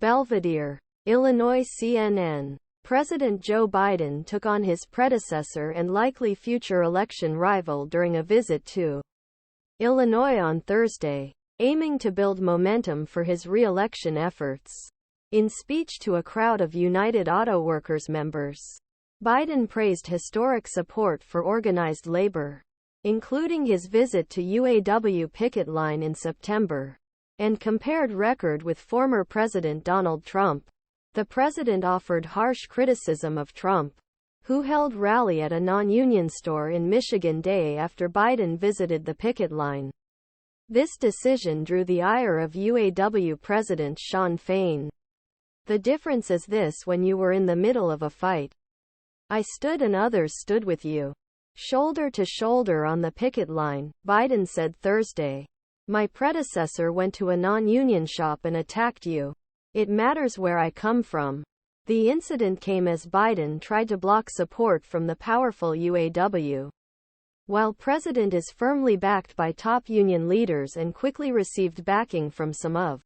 Belvidere, Illinois. CNN. President Joe Biden took on his predecessor and likely future election rival during a visit to Illinois on Thursday, aiming to build momentum for his re-election efforts. In speech to a crowd of United Auto Workers members, Biden praised historic support for organized labor, including his visit to UAW picket line in September, and compared record with former President Donald Trump. The president offered harsh criticism of Trump, who held rally at a non-union store in Michigan day after Biden visited the picket line. This decision drew the ire of UAW President Shawn Fain. "The difference is this: when you were in the middle of a fight, I stood and others stood with you, shoulder to shoulder on the picket line," Biden said Thursday. "My predecessor went to a non-union shop and attacked you. It matters where I come from." The incident came as Biden tried to block support from the powerful UAW. While President is firmly backed by top union leaders and quickly received backing from some of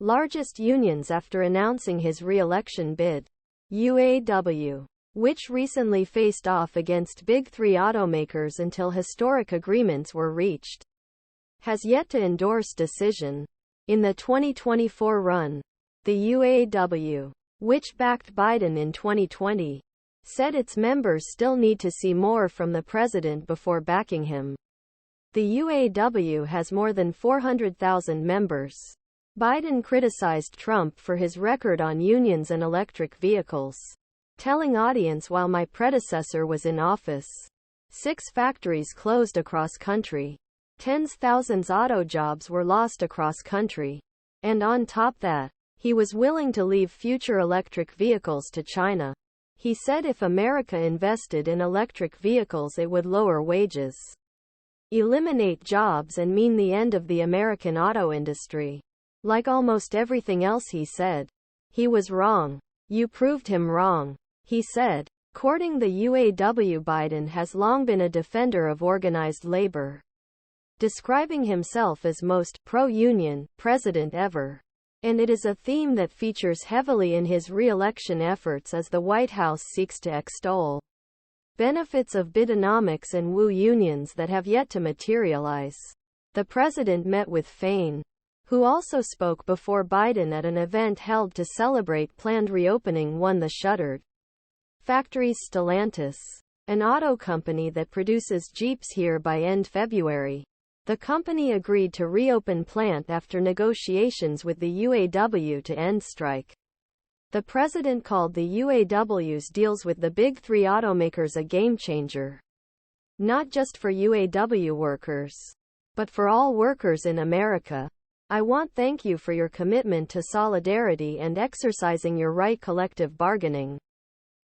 largest unions after announcing his re-election bid, UAW, which recently faced off against Big Three automakers until historic agreements were reached, has yet to endorse decision. In the 2024 run, the UAW, which backed Biden in 2020, said its members still need to see more from the president before backing him. The UAW has more than 400,000 members. Biden criticized Trump for his record on unions and electric vehicles, telling audience, "While my predecessor was in office, 6 factories closed across country. Tens thousands auto jobs were lost across country. And on top that, he was willing to leave future electric vehicles to China." He said if America invested in electric vehicles it would lower wages, eliminate jobs, and mean the end of the American auto industry. Like almost everything else he said, he was wrong. "You proved him wrong," he said. Courting the UAW, Biden has long been a defender of organized labor, describing himself as most pro-union president ever. And it is a theme that features heavily in his re-election efforts as the White House seeks to extol benefits of Bidenomics and woo unions that have yet to materialize. The president met with Fain, who also spoke before Biden at an event held to celebrate planned reopening the shuttered factory's Stellantis, an auto company that produces Jeeps here, by end February. The company agreed to reopen plant after negotiations with the UAW to end strike. The president called the UAW's deals with the Big Three automakers a game changer, not just for UAW workers, but for all workers in America. "I want to thank you for your commitment to solidarity and exercising your right collective bargaining.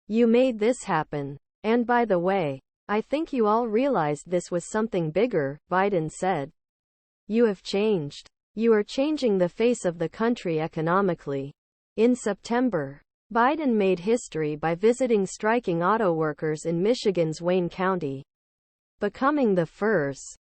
You made this happen. And by the way, I think you all realized this was something bigger," Biden said. "You have changed. You are changing the face of the country economically." In September, Biden made history by visiting striking auto workers in Michigan's Wayne County, becoming the first